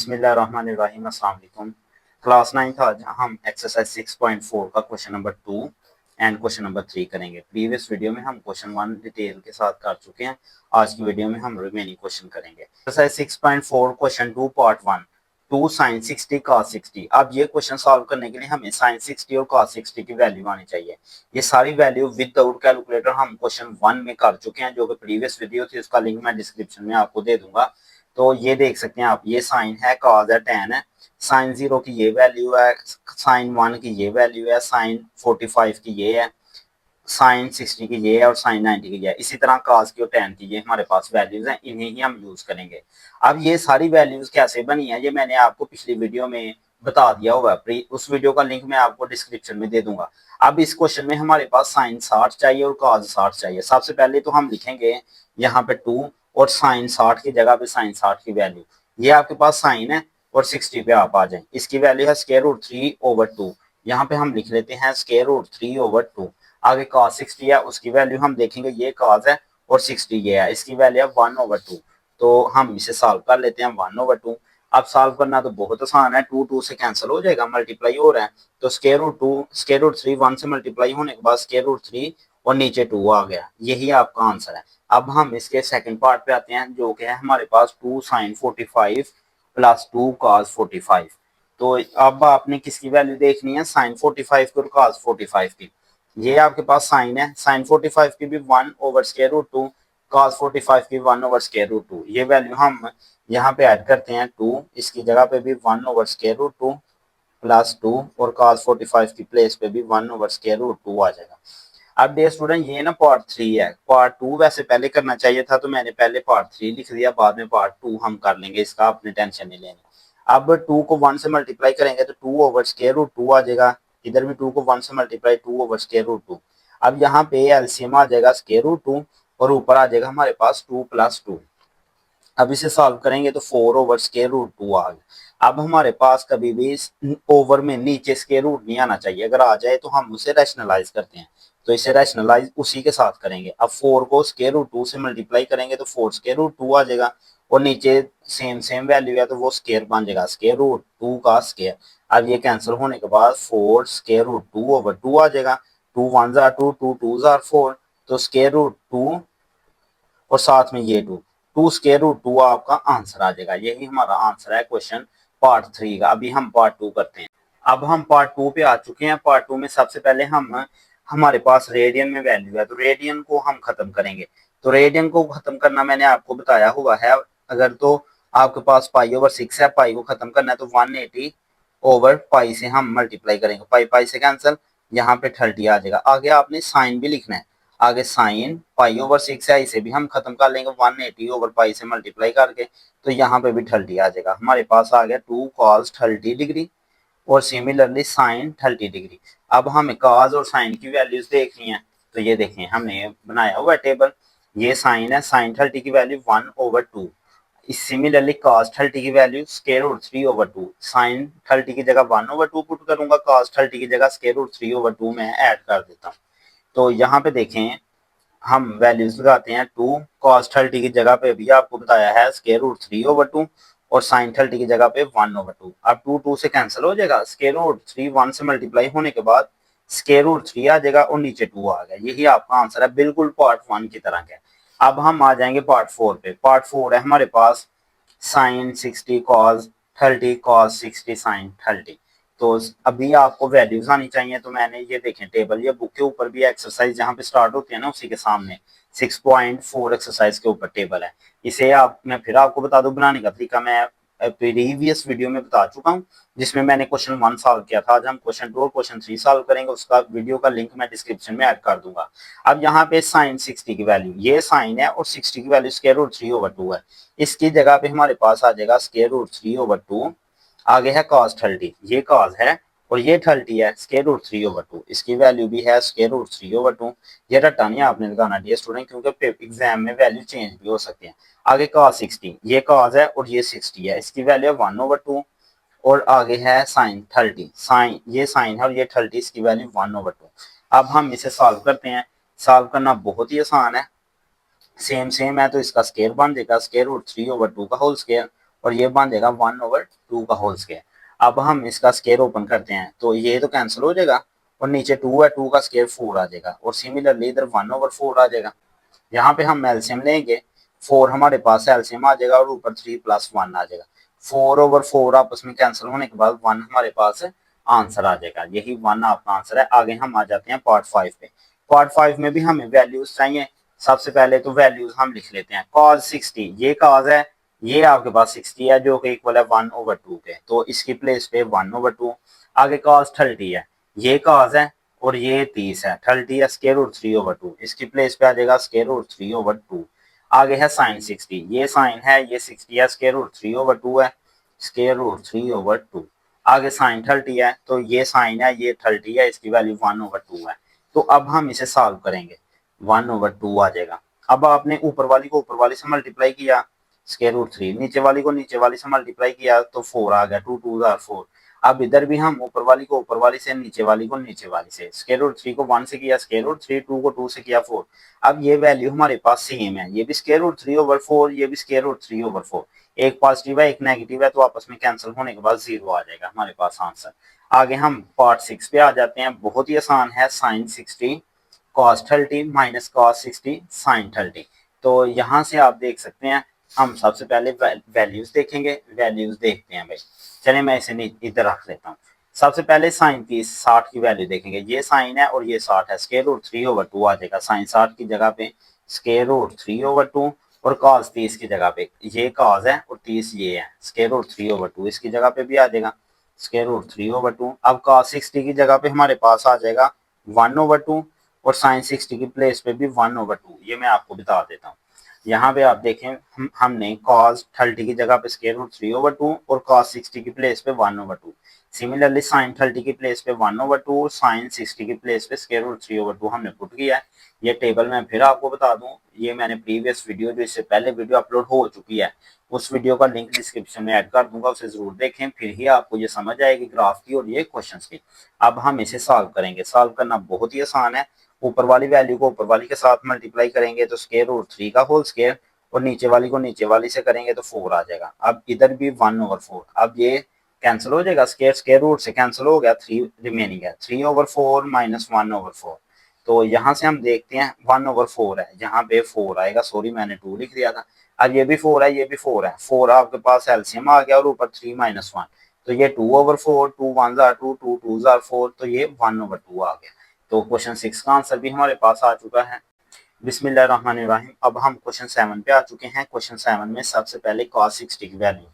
बिस्मिल्लाहिर्रहमानिर्रहीम। अस्सलाम वालेकुम। क्लास 9 था। आज हम एक्सरसाइज 6.4 का question number 2 and question number 3 करेंगे। प्रीवियस वीडियो में हम क्वेश्चन 1 डिटेल के साथ कर चुके हैं। आज की वीडियो में हम रिमेनिंग क्वेश्चन करेंगे। Exercise 6.4 question 2 part 1 2 sin 60 cos 60। अब ये क्वेश्चन सॉल्व करने के लिए हमें sin 60 और cos 60 की वैल्यू आनी चाहिए। ये सारी वैल्यू विदाउट कैलकुलेटर हम क्वेश्चन 1 में कर चुके हैं, जो कि प्रीवियस वीडियो थी, उसका लिंक मैं डिस्क्रिप्शन में आपको दे दूंगा। तो ये देख सकते हैं आप, ये साइन है, कॉज है, टेन है, साइन 0 की ये वैल्यू है, साइन 1 की ये वैल्यू है, साइन 45 की ये है, साइन 60 की ये है और साइन 90 की ये है। इसी तरह कॉस की और टेन की ये हमारे पास वैल्यूज हैं, इन्हें ही हम यूज करेंगे। अब ये सारी वैल्यूज कैसे बनी है, ये मैंने आपको पिछली वीडियो में बता दिया हुआ है। उस वीडियो का लिंक मैं आपको डिस्क्रिप्शन में दे दूंगा। अब इस क्वेश्चन में हमारे पास साइन 60 चाहिए और कॉस 60 चाहिए। सबसे पहले तो हम लिखेंगे यहाँ पे 2 और साइन 60 की जगह पे साइन 60 की वैल्यू। ये आपके पास साइन है और 60 पे आप आ जाए। इसकी वैल्यू है स्क्वायर रूट 3/2। यहाँ पे हम लिख लेते हैं स्क्वायर रूट 3/2। आगे कॉस 60 है, उसकी वैल्यू हम देखेंगे, ये कॉस है और 60 ये है, इसकी वैल्यू है 1/2। तो हम इसे सॉल्व कर लेते हैं 1/2। अब सॉल्व करना तो बहुत आसान है, 2 से कैंसिल हो जाएगा, मल्टीप्लाई हो रहा है। तो स्क्वायर रूट 2 स्क्वायर रूट 3 1 से मल्टीप्लाई होने के बाद स्क्वायर रूट 3 और नीचे 2 आ गया। यही आपका आंसर है। अब हम इसके सेकंड पार्ट पे आते हैं, जो कि है हमारे पास 2 sin 45 प्लस 2 cos 45। तो अब आपने किसकी वैल्यू देखनी है, sin 45 की और cos 45 की। ये आपके पास साइन है, साइन 45 की भी 1/√2, cos 45 की 1/√2। ये वैल्यू हम यहाँ पे ऐड करते हैं 2, इसकी जगह पे भी 1/√2 प्लस 2 और cos 45 की प्लेस पे भी 1/√2 आ जाएगा। अब डियर स्टूडेंट, ये ना पार्ट 3 है। पार्ट 2 वैसे पहले करना चाहिए था, तो मैंने पहले पार्ट 3 लिख दिया, बाद में पार्ट 2 हम कर लेंगे, इसका आपने टेंशन नहीं लेनी। अब 2 को 1 से मल्टीप्लाई करेंगे तो 2/√2 आ जाएगा। इधर भी 2 को 1 से मल्टीप्लाई 2/√2। अब यहाँ पे एलसीएम आ जाएगा √2 और ऊपर आ जाएगा हमारे पास 2 + 2। अब इसे सॉल्व करेंगे तो 4/√2 आ गया। अब हमारे पास कभी भी ओवर में नीचे स्क्वायर रूट नहीं आना चाहिए, अगर आ जाए तो हम उसे रैशनलाइज करते हैं। तो इसे रैशनलाइज उसी के साथ करेंगे। अब 4 को √2 से मल्टीप्लाई करेंगे तो 4 √2 आ जाएगा और नीचे सेम सेम वैल्यू है तो वो स्क्वायर बन जाएगा, √2 का स्क्वायर। अब ये कैंसिल होने के बाद 4 √2/2 आ जाएगा। 2 1 जार 2, 2 2 जार 4, तो √2 और साथ में ये 2 √2 आपका आंसर आ जाएगा। यही हमारा आंसर है क्वेश्चन पार्ट 3 का। अभी हम पार्ट 2 करते हैं। अब हम पार्ट 2 पे आ चुके हैं। पार्ट 2 में सबसे पहले हम हमारे पास रेडियन में वैल्यू है, तो रेडियन को हम खत्म करेंगे। तो रेडियन को खत्म करना मैंने आपको बताया हुआ है। अगर तो आपके पास पाई/6 है, पाई को खत्म करना है तो 180/पाई से हम मल्टीप्लाई करेंगे, पाई पाई से कैंसिल, यहाँ पे 30 आ जाएगा। आगे आपने साइन भी लिखना है। आगे साइन पाई/6 है, इसे भी हम खत्म कर लेंगे 180/पाई से मल्टीप्लाई करके, तो यहाँ पे भी 30 आ जाएगा। हमारे पास आ गया 2 cos 30 डिग्री और सिमिलरली साइन 30 डिग्री। अब हमें cos और साइन की वैल्यूज देखनी है। तो ये देखें, हमने बनाया हुआ टेबल। ये साइन है, साइन 30 की वैल्यू 1/2। सिमिलरली cos 30 की वैल्यू √3/2। साइन 30 की जगह 1/2 पुट करूंगा, cos 30 की जगह √3/2 में ऐड कर देता हूँ। तो यहाँ पे देखें, हम वैल्यूज लगाते हैं। 2 cos 30 की जगह पे भी आपको बताया है √3/2 और sin 30 की जगह पे 1/2। अब 2 से कैंसिल हो जाएगा, √3 1 से मल्टीप्लाई होने के बाद √3 आ जाएगा और नीचे 2 आ गया। यही आपका आंसर है, बिल्कुल पार्ट 1 की तरह का। अब हम आ जाएंगे पार्ट 4 पे। पार्ट 4 है हमारे पास sin 60 cos 30 cos 60 sin 30। तो अभी आपको वैल्यूज आनी चाहिए। तो मैंने ये देखें टेबल, ये बुक के ऊपर भी एक्सरसाइज जहाँ पे स्टार्ट होती है ना, उसी के सामने 6.4 एक्सरसाइज के ऊपर टेबल है। इसे आप, मैं फिर आपको बता दूं, बनाने का तरीका मैं प्रीवियस वीडियो में बता चुका हूँ, जिसमें मैंने क्वेश्चन 1 सॉल्व किया था। आज हम क्वेश्चन 2 और क्वेश्चन 3 सॉल्व करेंगे, उसका वीडियो का लिंक मैं डिस्क्रिप्शन में ऐड कर दूंगा। अब यहाँ पे साइन 60 की वैल्यू, ये साइन है और 60 की वैल्यू √3/2 है। इसकी जगह पे हमारे पास आ जाएगा √3/2। आगे है cos 30, ये cos है और ये 30 है, √3/2। इसकी वैल्यू भी है √3/2। ये रट्टा नहीं आपने लगाना डियर स्टूडेंट, क्योंकि एग्जाम में वैल्यू चेंज भी हो सकती है। आगे cos 60, ये cos है और ये 60 है, इसकी वैल्यू है 1/2। और आगे है sin 30, साइन, ये साइन है और ये 30, इसकी वैल्यू 1/2। अब हम इसे सॉल्व करते हैं। सॉल्व करना बहुत ही आसान है, सेम सेम है, तो इसका स्केयर बन जाएगा √3/2 का होल स्केयर और ये बन जाएगा 1/2 का होल स्क्वायर। अब हम इसका स्क्वायर ओपन करते हैं तो ये तो कैंसिल हो जाएगा और नीचे 2 है, 2 का स्क्वायर 4 आ जाएगा और सिमिलरली इधर 1/4 आ जाएगा। यहाँ पे हम एलसीएम लेंगे, 4 हमारे पास एलसीएम आ जाएगा और ऊपर 3+1 आ जाएगा। 4/4 आपस में कैंसिल होने के बाद 1 हमारे पास आंसर आ जाएगा। यही 1 आपका आंसर है। आगे हम आ जाते हैं पार्ट 5 पे। पार्ट 5 में भी हमें वैल्यूज चाहिए। सबसे पहले तो वैल्यूज हम लिख लेते हैं। cos 60, ये cos है, ये आपके पास 60 है जो कि इक्वल है 1/2 के, तो इसकी प्लेस पे 1/2। आगे cos 30 है, ये cos है और ये 30 है, 30 है स्क्वायर रूट 3/2, इसकी प्लेस पे आ जाएगा स्क्वायर रूट 3/2। आगे है sin 60, ये साइन है, ये 60 है, स्क्वायर रूट 3/2 है, स्क्वायर रूट 3/2। आगे sin 30 है तो ये साइन है, ये 30 है, इसकी वैल्यू 1/2 है। तो अब हम इसे सॉल्व करेंगे, 1/2 आ जाएगा। अब आपने ऊपर वाली को ऊपर वाली से मल्टीप्लाई किया, स्क्वायर रूट 3, नीचे वाली को नीचे वाली से मल्टीप्लाई किया तो 4 आ गया, 2 2 आर 4। अब इधर भी हम ऊपर वाली को ऊपर वाली से, नीचे वाली को नीचे वाली से, स्क्वायर रूट 3 को 1 से किया स्क्वायर रूट 3, 2 को 2 से किया 4। अब ये वैल्यू हमारे पास सेम है, ये भी स्क्वायर रूट 3/4, ये भी स्क्वायर रूट 3/4। एक पॉजिटिव है एक नेगेटिव है तो आपस में कैंसिल होने के बाद 0 आ जाएगा हमारे पास आंसर। आगे हम पार्ट 6 पे आ जाते हैं। बहुत ही आसान है। sin 60 cos 30 minus cos 60 sin 30। तो यहाँ से आप देख सकते हैं, हम सबसे पहले वैल्यूज देखेंगे। वैल्यूज देखते हैं भाई, चलिए मैं इसे इधर रख लेता हूँ। सबसे पहले साइन की 60 की वैल्यू देखेंगे। ये साइन है और ये 60 है, स्क्वायर रूट 3/2 आ जाएगा। साइन 60 की जगह पे स्क्वायर रूट 3/2 और cos 30 की जगह पे ये cos है और 30 ये है, स्क्वायर रूट 3/2 इसकी जगह पे भी आ जाएगा, स्क्वायर रूट 3/2। अब cos 60 की जगह पे हमारे पास आ जाएगा 1/2 और sin 60 की प्लेस पे भी 1/2। ये मैं आपको बता देता हूँ। यहाँ पे आप देखें, हमने cos 30 की जगह पे स्क्वायर रूट 3/2 और cos 60 की प्लेस पे 1/2। सिमिलरली sin 30 की प्लेस पे 1/2, sin 60 की प्लेस पे स्क्वायर रूट 3/2 हमने पुट किया है। ये टेबल मैं फिर आपको बता दूं, ये मैंने प्रीवियस वीडियो जो इससे पहले वीडियो अपलोड हो चुकी है, उस वीडियो का लिंक डिस्क्रिप्शन में ऐड कर दूंगा, उसे जरूर देखें, फिर ही आपको ये समझ आएगी ग्राफ की और ये क्वेश्चंस की। अब हम इसे सॉल्व करेंगे। सॉल्व करना बहुत ही आसान है। ऊपर वाली वैल्यू को ऊपर वाली के साथ मल्टीप्लाई करेंगे तो स्क्वायर रूट 3 का होल स्क्वायर और नीचे वाली को नीचे वाली से करेंगे तो 4 आ जाएगा। अब इधर भी 1/4, अब ये कैंसिल हो जाएगा, स्क्वायर स्क्वायर रूट से कैंसिल हो गया, 3 रिमेनिंग है, 3/4 माइनस 1/4। तो यहाँ से हम देखते हैं 1/4 है, यहाँ पे 4 आएगा, सॉरी मैंने 2 लिख दिया था। अब ये भी 4 है, ये भी 4 है, 4 आपके पास एलसीएम आ गया और ऊपर 3 माइनस 1, तो ये 2/4, 2 1 जार 2, 2 2 जार 4, तो ये 1/2 आ गया। तो क्वेश्चन 6 का आंसर भी हमारे पास आ चुका है। बिस्मिल्लाहिर्रहमानिर्रहीम। अब हम क्वेश्चन 7 पे आ चुके हैं। क्वेश्चन 7 में सबसे पहले cos 60 की वैल्यू,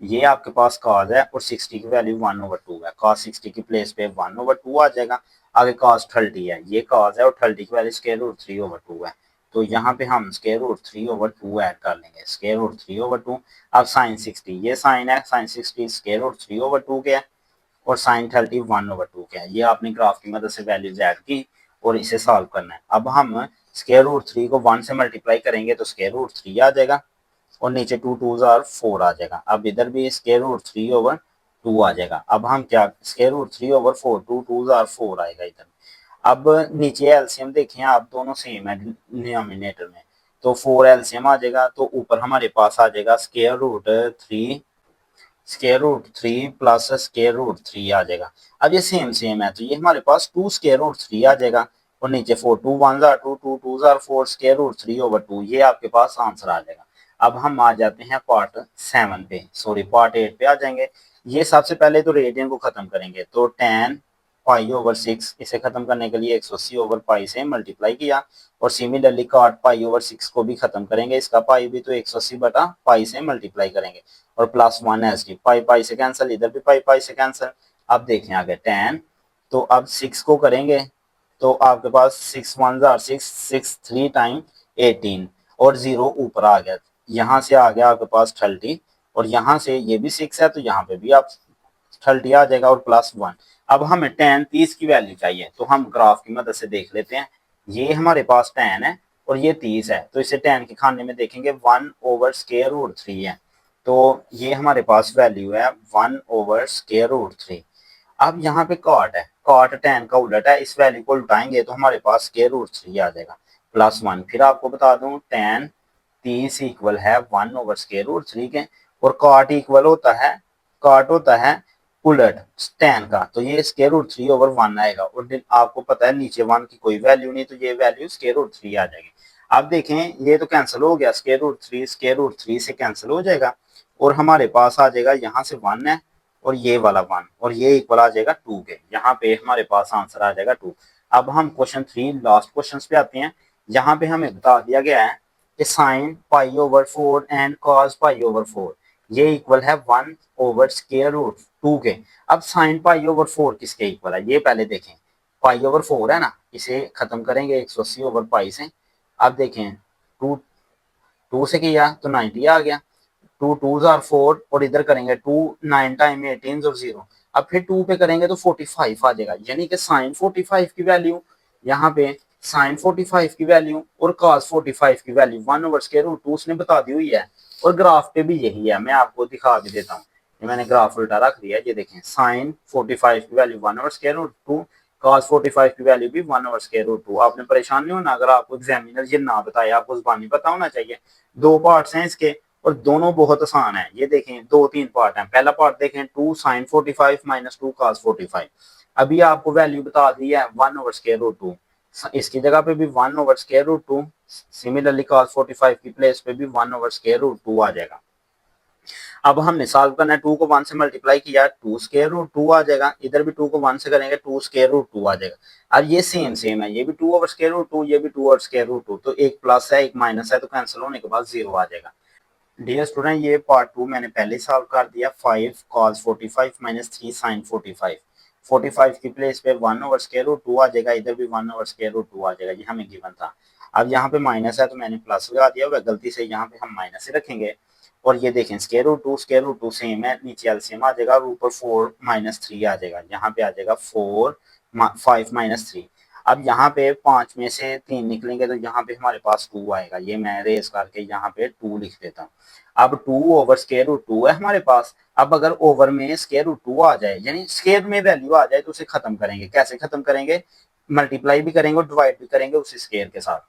ये आपके पास cos है और 60 की वैल्यू 1/2 है, cos 60 की प्लेस पे 1/2 आ जाएगा। आगे cos 30 है, ये cos है और 30 की वैल्यू स्क्वायर रूट 3/2 है, तो यहाँ पे हम स्क्वायर रूट 3/2 ऐड कर लेंगे, स्क्वायर रूट 3/2। अब sin 60, ये साइन है, sin 60 स्क्वायर रूट 3/2 के है और sin 30 1/2 के है। ये आपने ग्राफ की मदद से वैल्यूज ऐड की और इसे सॉल्व करना है। अब हम स्क्वायर रूट 3 को 1 से मल्टीप्लाई करेंगे तो स्क्वायर रूट 3 आ जाएगा और नीचे 2 2 जार 4 आ जाएगा। अब इधर भी स्क्वायर रूट 3/2 आ जाएगा। अब हम क्या, स्क्वायर रूट 3/4, 2 2 जार 4 आएगा इधर। अब नीचे एलसीएम देखें आप, दोनों सेम है डिनोमिनेटर में, तो 4 एलसीएम आ जाएगा, तो ऊपर हमारे पास आ जाएगा square root 3 plus square root 3 आ जाएगा। अब ये सेम सेम है तो ये हमारे पास 2 स्क्वायर रूट 3 आ जाएगा और नीचे 4, 2 1 जार 2, 2 2 जार 4, स्क्वायर रूट 3/2, ये आपके पास आंसर आ जाएगा। अब हम आ जाते हैं पार्ट 7 पे, सॉरी पार्ट 8 पे आ जाएंगे। ये सबसे पहले तो रेडियन को खत्म करेंगे, तो tan पाई/6, इसे खत्म करने के लिए 180/पाई से मल्टीप्लाई किया और सिमिलरली cot पाई/6 को भी खत्म करेंगे, इसका पाई भी तो 180/पाई से मल्टीप्लाई करेंगे और प्लस 1 एस डी, पाई पाई से कैंसिल, इधर भी पाई पाई से कैंसिल। अब देखें आगे tan, तो अब 6 को करेंगे तो आपके पास 6 1 जार 6, 6 3 टाइम 18 और 0 ऊपर आ गया, यहाँ से आ गया आपके पास 30 और यहाँ से ये भी 6 है तो यहाँ पे भी आप 30 आ जाएगा और प्लस 1। अब हमें tan 30 की वैल्यू चाहिए तो हम ग्राफ की मदद से देख लेते हैं। ये हमारे पास tan है और ये 30 है, तो इसे tan के खाने में देखेंगे 1/√3 है, तो ये हमारे पास वैल्यू है 1/√3। अब यहाँ पे cot है, cot tan का उलट है, इस वैल्यू को उल्टाएंगे तो हमारे पास स्क्वायर रूट 3 आ जाएगा प्लस 1। फिर आपको बता दूं tan 30 इक्वल है 1/√3 के और काट होता है उलट tan का, तो ये स्क्वायर रूट 3/1 आएगा। और आपको पता है नीचे 1 की कोई वैल्यू नहीं, तो ये वैल्यू स्क्वायर रूट 3 आ जाएगी। अब देखें ये तो कैंसिल हो गया, स्क्वायर रूट 3 से कैंसिल हो जाएगा और हमारे पास आ जाएगा यहाँ से 1 है और ये वाला 1 और ये इक्वल आ जाएगा 2 के। यहाँ पे हमारे पास आंसर आ जाएगा 2। अब हम क्वेश्चन 3 लास्ट क्वेश्चन पे आते हैं। यहाँ पे हमें बता दिया गया है कि साइन π/4 एंड cos π/4 ये इक्वल है 1/स्क्वायर रूट 2 के। अब साइन π/4 किसके इक्वल है ये पहले देखें। π/4 है ना, इसे खत्म करेंगे 180/π से। अब देखें 2 से किया तो 90 आ गया, 2 2s आर 4 और इधर करेंगे 2 9 टाइम 18 और 0। अब फिर 2 पे करेंगे तो 45 आ जाएगा, यानी कि साइन 45 की वैल्यू यहाँ पे साइन 45 की वैल्यू और cos 45 की वैल्यू 1/स्क्वायर रूट 2 उसने बता दी हुई है। और ग्राफ पे भी यही है, मैं आपको दिखा भी देता हूँ। ये मैंने ग्राफ उल्टा रख दिया है, ये देखें साइन 45 की वैल्यू 1/स्क्वायर रूट 2, cos 45 की वैल्यू भी 1/स्क्वायर रूट 2। आपने परेशान नहीं होना अगर आपको एग्जामिनर ये ना बताए, आपको जुबानी पता होना चाहिए। 2 पार्ट्स हैं इसके और दोनों बहुत आसान है। ये देखें 2-3 पार्ट हैं। पहला पार्ट देखें 2 sin 45 माइनस 2 cos 45। अभी आपको वैल्यू बता दी है 1/स्क्वायर रूट 2, इसकी जगह पे भी 1/स्क्वायर रूट 2। सिमिलरली cos 45 की प्लेस पे भी 1/स्क्वायर रूट 2 आ जाएगा। अब हमने सॉल्व करना है, 2 को 1 से मल्टीप्लाई किया 2 स्क्वायर रूट 2 आ जाएगा, इधर भी 2 को 1 से करेंगे 2 स्क्वायर रूट 2 आ जाएगा। अब ये सेम है, ये भी 2/स्क्वायर रूट 2, ये भी 2/स्क्वायर रूट 2, तो एक प्लस है एक माइनस है, तो कैंसिल होने के बाद 0 आ जाएगा। डियर स्टूडेंट ये पार्ट 2 मैंने पहले सॉल्व कर दिया। 5 cos 45 माइनस 3 sin 45। 45 की प्लेस पे 1/स्क्वायर रूट 2 आ जाएगा, इधर भी 1/स्क्वायर रूट 2 आ जाएगा, ये हमें गिवन था। अब यहाँ पे माइनस है तो मैंने प्लस लगा दिया, वह गलती से यहाँ पे हम माइनस ही रखेंगे। और ये देखें स्क्वायर रूट 2 सेम है, नीचे एलसीएम आ जाएगा और ऊपर 4 माइनस 3 आ जाएगा, यहाँ पे आ जाएगा 5 माइनस 3। अब यहाँ पे 5 में से 3 निकलेंगे तो यहाँ पे हमारे पास 2 आएगा, ये मैं रेस करके यहाँ पे 2 लिख देता हूँ। अब 2/स्क्वायर रूट 2 है हमारे पास। अब अगर ओवर में स्क्वायर रूट 2 आ जाए, यानी स्क्वायर में वैल्यू आ जाए, तो उसे खत्म करेंगे। कैसे खत्म करेंगे? मल्टीप्लाई भी करेंगे और डिवाइड भी करेंगे उसी स्क्वायर के साथ।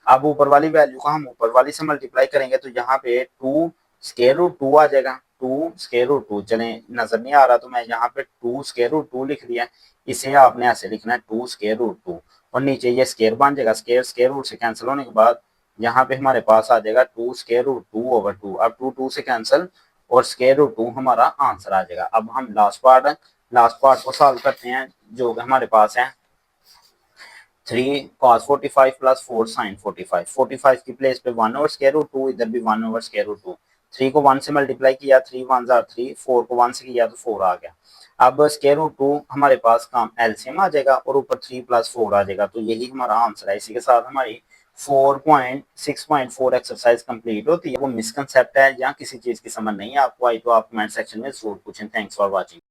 अब ऊपर वाली वैल्यू को हम ऊपर वाली से मल्टीप्लाई करेंगे तो यहाँ पे 2 स्क्वायर रूट 2 आ जाएगा। 2 स्क्वायर रूट 2 चले नजर नहीं आ रहा तो मैं यहाँ पे 2 स्क्वायर रूट 2 लिख दिया। इसे आपने ऐसे लिखना है 2 स्क्वायर रूट 2 और नीचे ये स्क्वायर बन जाएगा। स्क्वायर रूट से कैंसिल होने के बाद यहाँ पे हमारे पास आ जाएगा 2 स्क्वायर रूट 2/2। अब 2 से कैंसिल और स्क्वायर रूट 2 हमारा आंसर आ जाएगा। अब हम लास्ट पार्ट को सॉल्व करते हैं, जो हमारे पास है 3 cos 45 प्लस 4 sin 45। 45 की प्लेस पे 1/स्क्वायर रूट 2, इधर भी 1/स्क्वायर रूट 2। 3 को 1 से मल्टीप्लाई किया 3 1 जार 3, 4 को 1 से किया तो 4 आ गया। अब स्क्वायर रूट 2 हमारे पास काम एलसीएम आ जाएगा और ऊपर 3 प्लस 4 आ जाएगा, तो यही हमारा आंसर है। इसी के साथ हमारी 4.6.4 एक्सरसाइज कंप्लीट होती है। वो मिसकंसेप्ट है या किसी चीज की समझ नहीं है आपको आई तो आप कमेंट सेक्शन में जरूर पूछें। Thanks for watching.